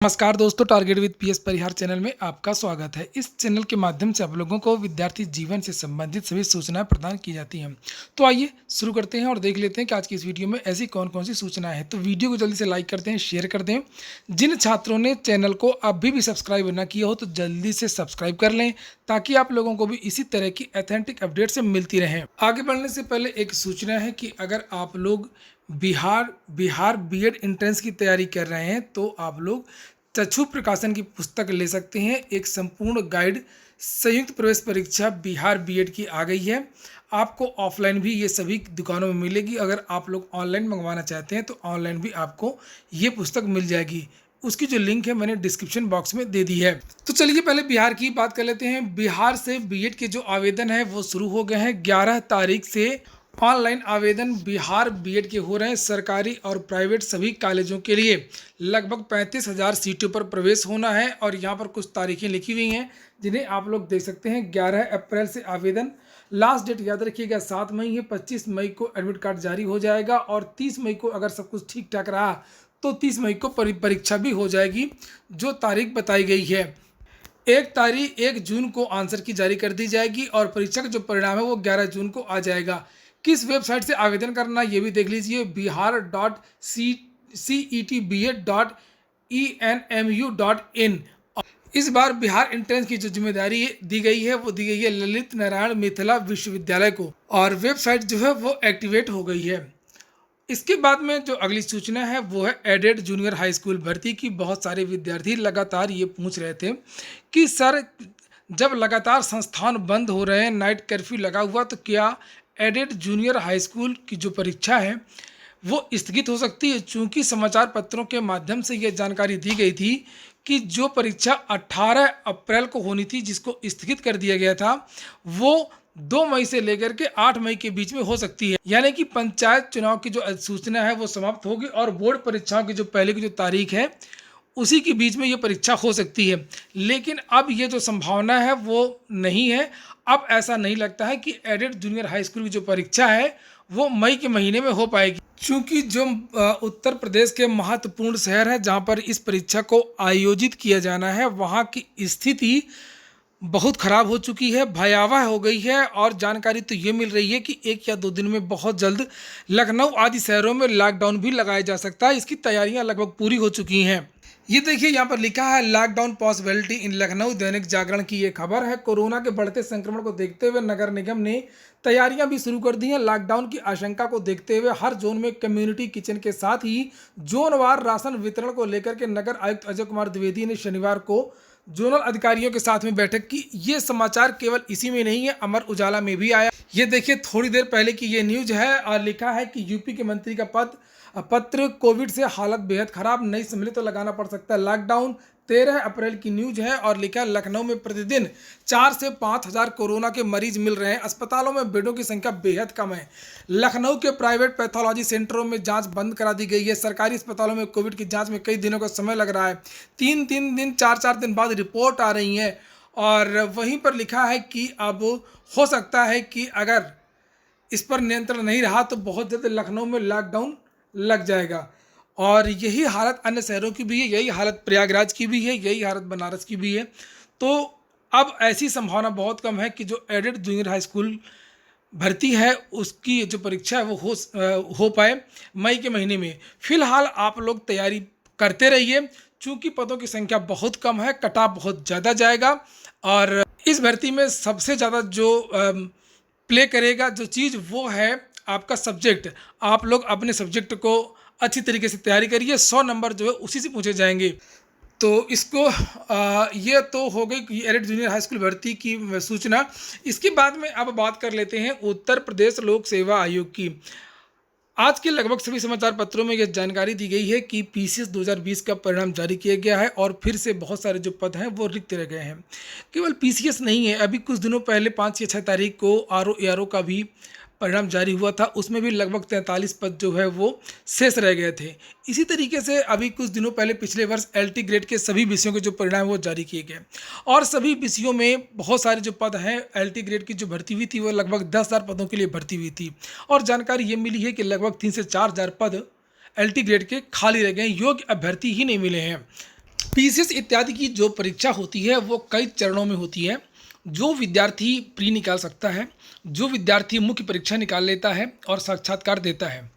नमस्कार दोस्तों, target with PS Parihar channel में आपका स्वागत है। इस चैनल के माध्यम से आप लोगों को विद्यार्थी जीवन से संबंधित सभी सूचनाएं प्रदान की जाती हैं। तो आइए शुरू करते हैं और देख लेते हैं कि आज की इस वीडियो में ऐसी कौन कौन सी सूचनाएं हैं। तो वीडियो को जल्दी से लाइक करते हैं, शेयर कर दें। जिन छात्रों ने चैनल को अभी भी सब्सक्राइब ना किया हो तो जल्दी से सब्सक्राइब कर लें, ताकि आप लोगों को भी इसी तरह की ऑथेंटिक अपडेट से मिलती रहें। आगे बढ़ने से पहले एक सूचना है कि अगर आप लोग बिहार बीएड एंट्रेंस की तैयारी कर रहे हैं तो आप लोग चक्षु प्रकाशन की पुस्तक ले सकते हैं। एक संपूर्ण गाइड संयुक्त प्रवेश परीक्षा बिहार बीएड की आ गई है। आपको ऑफलाइन भी ये सभी दुकानों में मिलेगी। अगर आप लोग ऑनलाइन मंगवाना चाहते हैं तो ऑनलाइन भी आपको ये पुस्तक मिल जाएगी। उसकी जो लिंक है मैंने डिस्क्रिप्शन बॉक्स में दे दी है। तो चलिए पहले बिहार की बात कर लेते हैं। बिहार से बीएड के जो आवेदन है वो शुरू हो गए हैं। 11 तारीख से ऑनलाइन आवेदन बिहार बीएड के हो रहे हैं। सरकारी और प्राइवेट सभी कॉलेजों के लिए लगभग 35,000 सीटों पर प्रवेश होना है और यहाँ पर कुछ तारीखें लिखी हुई हैं जिन्हें आप लोग देख सकते हैं। 11 अप्रैल से आवेदन, लास्ट डेट याद रखिएगा 7 मई है। 25 मई को एडमिट कार्ड जारी हो जाएगा और 30 मई को अगर सब कुछ ठीक ठाक रहा तो 30 मई को परीक्षा भी हो जाएगी, जो तारीख बताई गई है। 1 जून को आंसर की जारी कर दी जाएगी और परीक्षा का जो परिणाम है वो 11 जून को आ जाएगा। किस वेबसाइट से आवेदन करना ये भी देख लीजिए, bihar.cetbed.enmu.in। इस बार बिहार एंट्रेंस की जो जिम्मेदारी दी गई है वो दी गई है ललित नारायण मिथिला विश्वविद्यालय को और वेबसाइट जो है वो एक्टिवेट हो गई है। इसके बाद में जो अगली सूचना है वो है एडेड जूनियर हाई स्कूल भर्ती की। बहुत सारे विद्यार्थी लगातार ये पूछ रहे थे कि सर, जब लगातार संस्थान बंद हो रहे हैं, नाइट कर्फ्यू लगा हुआ, तो क्या एडेड जूनियर हाई स्कूल की जो परीक्षा है वो स्थगित हो सकती है। चूँकि समाचार पत्रों के माध्यम से ये जानकारी दी गई थी कि जो परीक्षा 18 अप्रैल को होनी थी, जिसको स्थगित कर दिया गया था, वो 2 मई से लेकर के 8 मई के बीच में हो सकती है। यानी कि पंचायत चुनाव की जो अधिसूचना है वो समाप्त होगी और बोर्ड परीक्षाओं की जो पहले की जो तारीख है उसी के बीच में ये परीक्षा हो सकती है। लेकिन अब ये जो संभावना है वो नहीं है। अब ऐसा नहीं लगता है कि एडेड जूनियर हाई स्कूल की जो परीक्षा है वो मई के महीने में हो पाएगी। चूँकि जो उत्तर प्रदेश के महत्वपूर्ण शहर है जहाँ पर इस परीक्षा को आयोजित किया जाना है, वहाँ की स्थिति बहुत ख़राब हो चुकी है, भयावह हो गई है। और जानकारी तो ये मिल रही है कि 1 या 2 दिन में बहुत जल्द लखनऊ आदि शहरों में लॉकडाउन भी लगाया जा सकता है। इसकी तैयारियां लगभग पूरी हो चुकी हैं। ये देखिए यहाँ पर लिखा है lockdown possibility in Lucknow. Dainik Jagran की ये खबर है। कोरोना के बढ़ते संक्रमण को देखते हुए नगर निगम ने तैयारियां भी शुरू कर दी हैं। लॉकडाउन की आशंका को देखते हुए हर जोन में कम्युनिटी किचन के साथ ही जोनवार राशन वितरण को लेकर के नगर आयुक्त अजय कुमार द्विवेदी ने शनिवार को जोनल अधिकारियों के साथ में बैठक की। ये समाचार केवल इसी में नहीं है, अमर उजाला में भी आया। ये देखिए थोड़ी देर पहले की ये न्यूज है और लिखा है कि यूपी के मंत्री का पत्र, कोविड से हालत बेहद खराब, नई सहूलियत तो लगाना पड़ सकता है लॉकडाउन। 13 अप्रैल की न्यूज है और लिखा है लखनऊ में प्रतिदिन 4 से 5 हज़ार कोरोना के मरीज मिल रहे हैं। अस्पतालों में बेडों की संख्या बेहद कम है। लखनऊ के प्राइवेट पैथोलॉजी सेंटरों में जांच बंद करा दी गई है। सरकारी अस्पतालों में कोविड की जांच में कई दिनों का समय लग रहा है। 3-3 दिन 4-4 दिन बाद रिपोर्ट आ रही है। और वहीं पर लिखा है कि अब हो सकता है कि अगर इस पर नियंत्रण नहीं रहा तो बहुत जल्द लखनऊ में लॉकडाउन लग जाएगा। और यही हालत अन्य शहरों की भी है, यही हालत प्रयागराज की भी है, यही हालत बनारस की भी है। तो अब ऐसी संभावना बहुत कम है कि जो एडेड जूनियर हाई स्कूल भर्ती है उसकी जो परीक्षा है वो हो पाए मई के महीने में। फिलहाल आप लोग तैयारी करते रहिए, चूँकि पदों की संख्या बहुत कम है, कटाव बहुत ज़्यादा जाएगा। और इस भर्ती में सबसे ज़्यादा जो प्ले करेगा जो चीज़ वो है आपका सब्जेक्ट। आप लोग अपने सब्जेक्ट को अच्छी तरीके से तैयारी करिए। 100 नंबर जो है उसी से पूछे जाएंगे। तो इसको ये तो हो गई कि एडेड जूनियर हाई स्कूल भर्ती की सूचना। इसके बाद में अब बात कर लेते हैं उत्तर प्रदेश लोक सेवा आयोग की। आज के लगभग सभी समाचार पत्रों में यह जानकारी दी गई है कि पीसीएस 2020 का परिणाम जारी किया गया है और फिर से बहुत सारे जो पद हैं वो रिक्त रह गए हैं। केवल पीसीएस नहीं है, अभी कुछ दिनों पहले 5 या 6 तारीख को आरओ एआरओ का भी परिणाम जारी हुआ था। उसमें भी लगभग 43 पद जो है वो शेष रह गए थे। इसी तरीके से अभी कुछ दिनों पहले पिछले वर्ष एलटी ग्रेड के सभी विषयों के जो परिणाम वो जारी किए गए और सभी विषयों में बहुत सारे जो पद हैं एलटी ग्रेड की जो भर्ती हुई थी वो लगभग 10,000 पदों के लिए भर्ती हुई थी। और जानकारी ये मिली है कि लगभग 3 से 4 हज़ार पद एलटी ग्रेड के खाली रह गए, योग्य अभ्यर्थी ही नहीं मिले हैं। पीसीएस इत्यादि की जो परीक्षा होती है वो कई चरणों में होती है। जो विद्यार्थी प्री निकाल सकता है, जो विद्यार्थी मुख्य परीक्षा निकाल लेता है और साक्षात्कार देता है,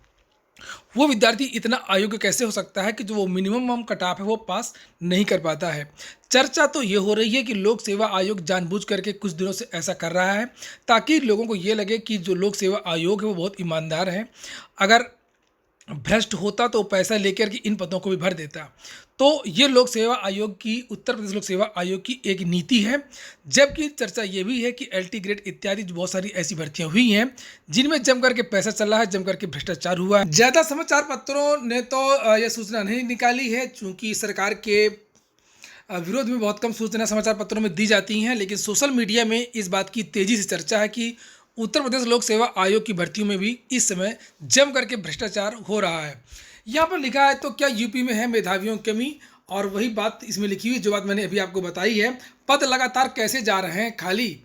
वो विद्यार्थी इतना अयोग्य कैसे हो सकता है कि जो वो मिनिमम कट ऑफ है वो पास नहीं कर पाता है। चर्चा तो ये हो रही है कि लोक सेवा आयोग जानबूझ करके कुछ दिनों से ऐसा कर रहा है ताकि लोगों को ये लगे कि जो लोक सेवा आयोग है वो बहुत ईमानदार है। अगर भ्रष्ट होता तो पैसा लेकर के इन पदों को भी भर देता। तो ये लोक सेवा आयोग की, उत्तर प्रदेश लोक सेवा आयोग की एक नीति है। जबकि चर्चा ये भी है कि एलटी ग्रेड इत्यादि जो बहुत सारी ऐसी भर्तियां हुई हैं जिनमें जम करके पैसा चल रहा है, जम करके भ्रष्टाचार हुआ है। ज़्यादा समाचार पत्रों ने तो यह सूचना नहीं निकाली है, चूँकि सरकार के विरोध में बहुत कम सूचना समाचार पत्रों में दी जाती हैं, लेकिन सोशल मीडिया में इस बात की तेज़ी से चर्चा है कि उत्तर प्रदेश लोक सेवा आयोग की भर्तियों में भी इस समय जम करके भ्रष्टाचार हो रहा है। यहाँ पर लिखा है, तो क्या यूपी में है मेधावियों की कमी? और वही बात इसमें लिखी हुई जो बात मैंने अभी आपको बताई है। पद लगातार कैसे जा रहे हैं खाली।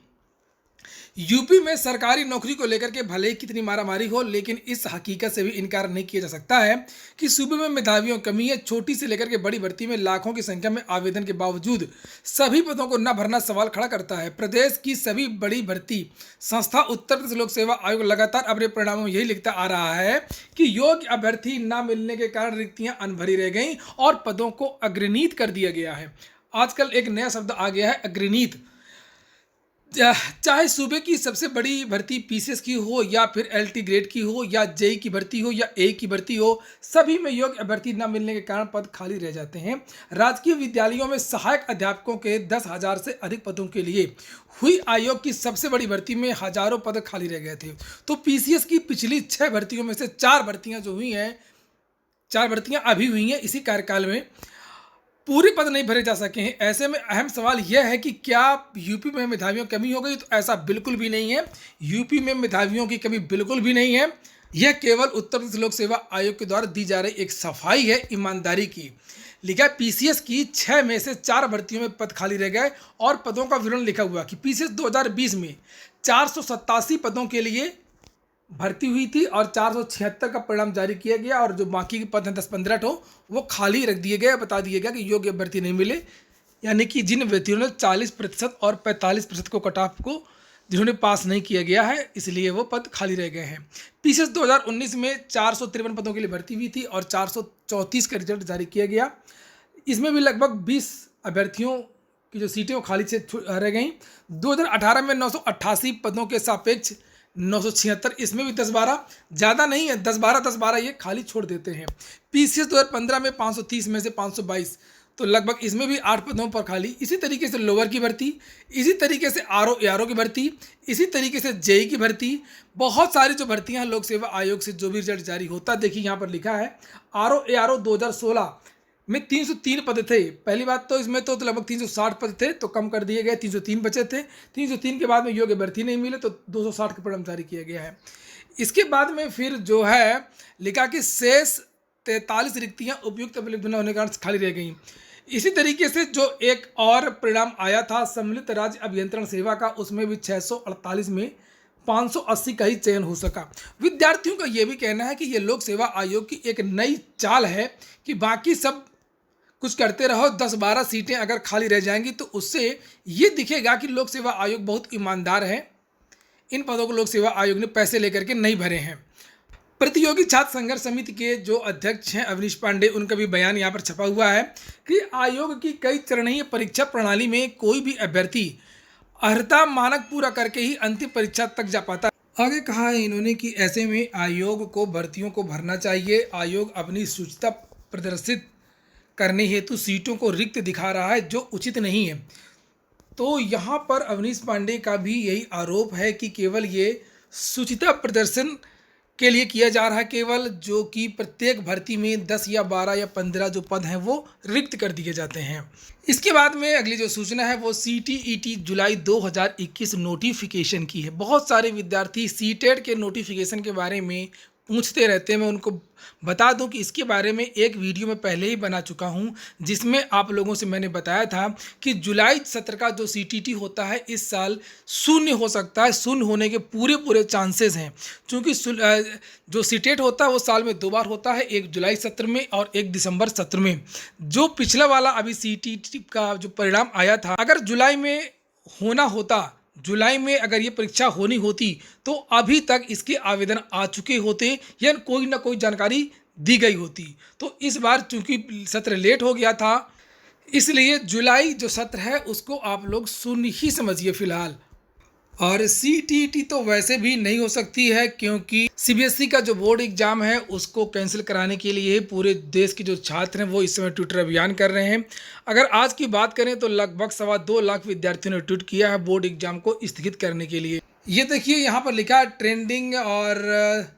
यूपी में सरकारी नौकरी को लेकर के भले ही कितनी मारामारी हो, लेकिन इस हकीकत से भी इनकार नहीं किया जा सकता है कि सूबे में मेधावियों की कमी है। छोटी से लेकर के बड़ी भर्ती में लाखों की संख्या में आवेदन के बावजूद सभी पदों को न भरना सवाल खड़ा करता है। प्रदेश की सभी बड़ी भर्ती संस्था उत्तर प्रदेश लोक सेवा आयोग लगातार अपने परिणामों में यही लिखता आ रहा है कि योग्य अभ्यर्थी न मिलने के कारण रिक्तियां अनभरी रह गई और पदों को अग्रनीत कर दिया गया है। आजकल एक नया शब्द आ गया है, अग्रनीत। चाहे सूबे की सबसे बड़ी भर्ती पीसीएस की हो या फिर एलटी ग्रेड की हो या जेई की भर्ती हो या ए की भर्ती हो, सभी में योग्य अभ्यर्थी न मिलने के कारण पद खाली रह जाते हैं। राजकीय विद्यालयों में सहायक अध्यापकों के 10,000 से अधिक पदों के लिए हुई आयोग की सबसे बड़ी भर्ती में हजारों पद खाली रह गए थे। तो पीसीएस की पिछली 6 भर्तियों में से 4 भर्तियां जो हुई हैं, 4 भर्तियां अभी हुई हैं इसी कार्यकाल में, पूरे पद नहीं भरे जा सके हैं। ऐसे में अहम सवाल यह है कि क्या यूपी में मेधावियों की कमी हो गई? तो ऐसा बिल्कुल भी नहीं है। यूपी में मेधावियों की कमी बिल्कुल भी नहीं है। यह केवल उत्तर प्रदेश लोक सेवा आयोग के द्वारा दी जा रही एक सफाई है ईमानदारी की। लिखा पीसीएस की 6 में से 4 भर्तियों में पद खाली रह गए और पदों का विवरण लिखा हुआ कि पीसीएस 2020 में 487 पदों के लिए भर्ती हुई थी और 476 का परिणाम जारी किया गया और जो बाकी के पद हैं 10-15 ठो वो खाली रख दिए गए। बता दिया गया कि योग्य अभ्यर्थी नहीं मिले, यानी कि जिन अभ्यर्थियों ने 40% और 45% को कट ऑफ को जिन्होंने पास नहीं किया गया है, इसलिए वो पद खाली रह गए हैं। पीसीएस 2019 में 453 पदों के लिए भर्ती हुई थी और 434 का रिजल्ट जारी किया गया। इसमें भी लगभग 20 अभ्यर्थियों की जो सीटें वो खाली से रह गई। 2018 में 988 पदों के सापेक्ष 976, इसमें भी 10-12 ज़्यादा नहीं है, 10-12 ये खाली छोड़ देते हैं। पीसीएस 2015 में 530 में से 522, तो लगभग इसमें भी 8 पदों पर खाली। इसी तरीके से लोअर की भर्ती, इसी तरीके से आरओ एआरओ की भर्ती, इसी तरीके से जेई की भर्ती, बहुत सारी जो भर्तियां हैं लोक सेवा आयोग से जो भी रिजल्ट जारी होता है, देखिए यहाँ पर लिखा है आरओ एआरओ 2016 में 303 पद थे। पहली बात तो इसमें तो लगभग 360 पद थे, तो कम कर दिए गए, 303 बचे थे। 303 के बाद में योग्य भर्ती नहीं मिले तो 260 का परिणाम जारी किया गया है। इसके बाद में फिर जो है लिखा कि शेष 43 रिक्तियां उपयुक्त उपलब्ध न होने के कारण खाली रह गई। इसी तरीके से जो एक और परिणाम आया था सम्मिलित राज्य अभियंत्रण सेवा का, उसमें भी 648 में 580 का ही चयन हो सका। विद्यार्थियों का यह भी कहना है कि यह लोक सेवा आयोग की एक नई चाल है कि बाकी सब कुछ करते रहो, 10-12 सीटें अगर खाली रह जाएंगी तो उससे ये दिखेगा कि लोक सेवा आयोग बहुत ईमानदार है। इन पदों को लोक सेवा आयोग ने पैसे लेकर के नहीं भरे हैं। प्रतियोगी छात्र संघर्ष समिति के जो अध्यक्ष हैं अवनीश पांडे, उनका भी बयान यहाँ पर छपा हुआ है कि आयोग की कई चरणीय परीक्षा प्रणाली में कोई भी अभ्यर्थी अर्हता मानक पूरा करके ही अंतिम परीक्षा तक जा पाता है। आगे कहा है इन्होंने कि ऐसे में आयोग को भर्तियों को भरना चाहिए। आयोग अपनी सूचिता प्रदर्शित करने हेतु सीटों को रिक्त दिखा रहा है जो उचित नहीं है। तो यहाँ पर अवनीश पांडे का भी यही आरोप है कि केवल ये सूचिता प्रदर्शन के लिए किया जा रहा है, केवल जो कि प्रत्येक भर्ती में 10 या 12 या 15 जो पद हैं वो रिक्त कर दिए जाते हैं। इसके बाद में अगली जो सूचना है वो सीटीईटी जुलाई 2021 नोटिफिकेशन की है। बहुत सारे विद्यार्थी सीटेट के नोटिफिकेशन के बारे में पूछते रहते हैं। मैं उनको बता दूं कि इसके बारे में एक वीडियो मैं पहले ही बना चुका हूं, जिसमें आप लोगों से मैंने बताया था कि जुलाई सत्र का जो सीटीटी होता है इस साल शून्य हो सकता है, शून्य होने के पूरे पूरे चांसेस हैं। क्योंकि जो सीटेट होता है वो साल में 2 बार होता है, एक जुलाई सत्र में और एक दिसंबर सत्र में। जो पिछला वाला अभी सीटीटी का जो परिणाम आया था, अगर जुलाई में होना होता, जुलाई में अगर ये परीक्षा होनी होती तो अभी तक इसके आवेदन आ चुके होते या कोई ना कोई जानकारी दी गई होती। तो इस बार चूंकि सत्र लेट हो गया था, इसलिए जुलाई जो सत्र है उसको आप लोग शून्य ही समझिए फिलहाल। और सीटीटी तो वैसे भी नहीं हो सकती है, क्योंकि सीबीएसई का जो बोर्ड एग्जाम है उसको कैंसिल कराने के लिए पूरे देश के जो छात्र हैं वो इस समय ट्विटर अभियान कर रहे हैं। अगर आज की बात करें तो लगभग 2.25 लाख विद्यार्थियों ने ट्वीट किया है बोर्ड एग्जाम को स्थगित करने के लिए। ये देखिए यहाँ पर लिखा है ट्रेंडिंग, और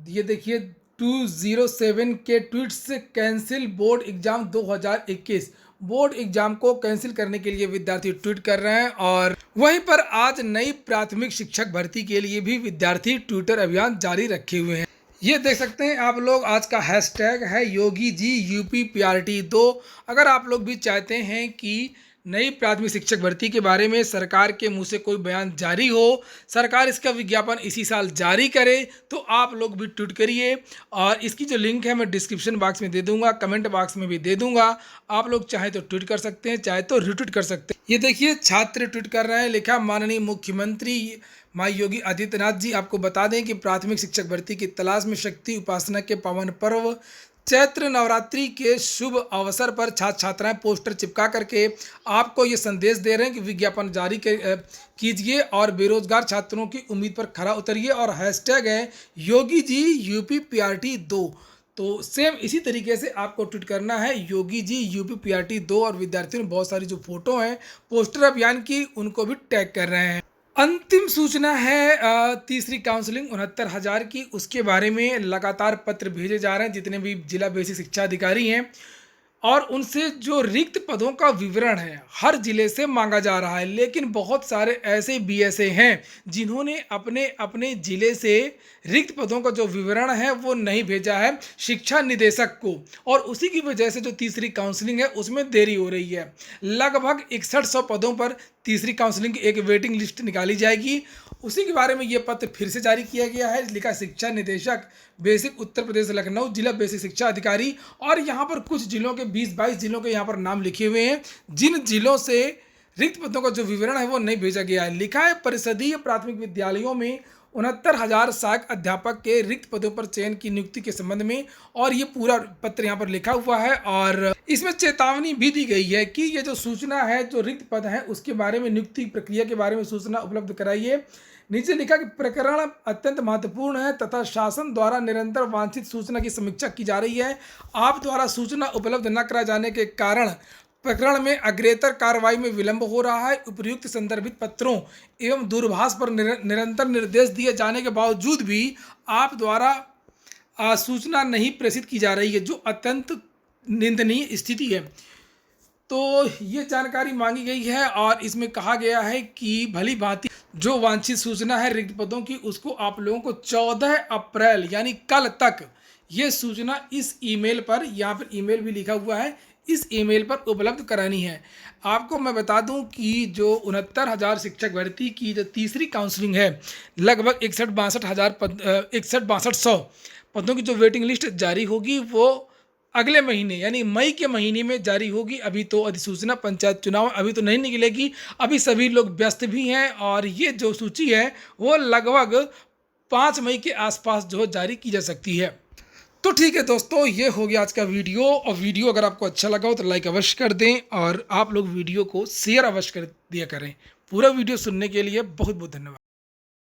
ये देखिए 207 के ट्वीट से cancel board exam 2021। Board exam को कैंसिल करने के लिए विद्यार्थी ट्वीट कर रहे हैं। और वहीं पर आज नई प्राथमिक शिक्षक भर्ती के लिए भी विद्यार्थी ट्विटर अभियान जारी रखे हुए हैं। ये देख सकते हैं आप लोग, आज का हैशटैग है योगी जी यूपी पीआरटी 2। अगर आप लोग भी चाहते हैं कि नई प्राथमिक शिक्षक भर्ती के बारे में सरकार के मुंह से कोई बयान जारी हो, सरकार इसका विज्ञापन इसी साल जारी करे, तो आप लोग भी ट्वीट करिए। और इसकी जो लिंक है मैं डिस्क्रिप्शन बॉक्स में दे दूंगा, कमेंट बॉक्स में भी दे दूंगा। आप लोग चाहे तो ट्वीट कर सकते हैं, चाहे तो रिट्वीट कर सकते हैं। ये देखिए छात्र ट्वीट कर रहे हैं, लिखा माननीय मुख्यमंत्री माई योगी आदित्यनाथ जी, आपको बता दें कि प्राथमिक शिक्षक भर्ती की तलाश में शक्ति उपासना के पावन पर्व चैत्र नवरात्रि के शुभ अवसर पर छात्र छात्राएं पोस्टर चिपका करके आपको ये संदेश दे रहे हैं कि विज्ञापन जारी कीजिए और बेरोजगार छात्रों की उम्मीद पर खरा उतरिए। और हैशटैग है योगी जी यूपी पीआरटी 2। तो सेम इसी तरीके से आपको ट्वीट करना है योगी जी यूपी पीआरटी 2, और विद्यार्थियों ने बहुत सारी जो फोटो हैं पोस्टर अभियान की उनको भी टैग कर रहे हैं। अंतिम सूचना है तीसरी काउंसलिंग 69,000 की, उसके बारे में लगातार पत्र भेजे जा रहे हैं जितने भी जिला बेसिक शिक्षा अधिकारी हैं, और उनसे जो रिक्त पदों का विवरण है हर जिले से मांगा जा रहा है। लेकिन बहुत सारे ऐसे बीएसए हैं जिन्होंने अपने अपने जिले से रिक्त पदों का जो विवरण है वो नहीं भेजा है शिक्षा निदेशक को, और उसी की वजह से जो तीसरी काउंसलिंग है उसमें देरी हो रही है। लगभग 6100 पदों पर तीसरी काउंसलिंग की एक वेटिंग लिस्ट निकाली जाएगी। उसी के बारे में ये पत्र फिर से जारी किया गया है। लिखा शिक्षा निदेशक बेसिक उत्तर प्रदेश लखनऊ, जिला बेसिक शिक्षा अधिकारी, और यहाँ पर कुछ जिलों के 20-22 जिलों के यहाँ पर नाम लिखे हुए हैं जिन जिलों से रिक्त पदों का जो विवरण है वो नहीं भेजा गया है। लिखा है परिषदीय प्राथमिक विद्यालयों में 69,000 सहायक अध्यापक के रिक्त पदों पर चयन की नियुक्ति के संबंध में, और ये पूरा पत्र यहाँ पर लिखा हुआ है। और इसमें चेतावनी भी दी गई है कि ये जो सूचना है जो रिक्त पद है उसके बारे में, नियुक्ति प्रक्रिया के बारे में सूचना उपलब्ध कराइए। नीचे लिखा कि प्रकरण अत्यंत महत्वपूर्ण है तथा शासन द्वारा निरंतर वांछित सूचना की समीक्षा की जा रही है। आप द्वारा सूचना उपलब्ध न कराए जाने के कारण प्रकरण में अग्रेतर कार्रवाई में विलंब हो रहा है। उपयुक्त संदर्भित पत्रों एवं दूरभाष पर निरंतर निर्देश दिए जाने के बावजूद भी आप द्वारा सूचना नहीं प्रेषित की जा रही है, जो अत्यंत निंदनीय स्थिति है। तो ये जानकारी मांगी गई है और इसमें कहा गया है कि भली भांति जो वांछित सूचना है रिक्त पदों की उसको आप लोगों को 14 अप्रैल यानी कल तक ये सूचना इस ईमेल पर, यहाँ पर ईमेल भी लिखा हुआ है, इस ईमेल पर उपलब्ध करानी है। आपको मैं बता दूं कि जो 69,000 शिक्षक भर्ती की जो तीसरी काउंसलिंग है लगभग 61-62 पदों की जो वेटिंग लिस्ट जारी होगी वो अगले महीने यानी मई के महीने में जारी होगी। अभी तो अधिसूचना पंचायत चुनाव अभी तो नहीं निकलेगी, अभी सभी लोग व्यस्त भी हैं और ये जो सूची है वो लगभग 5 मई के आसपास जो जारी की जा सकती है। तो ठीक है दोस्तों, ये हो गया आज का वीडियो। और वीडियो अगर आपको अच्छा लगा हो तो लाइक अवश्य कर दें और आप लोग वीडियो को शेयर अवश्य कर दिया करें। पूरा वीडियो सुनने के लिए बहुत बहुत धन्यवाद।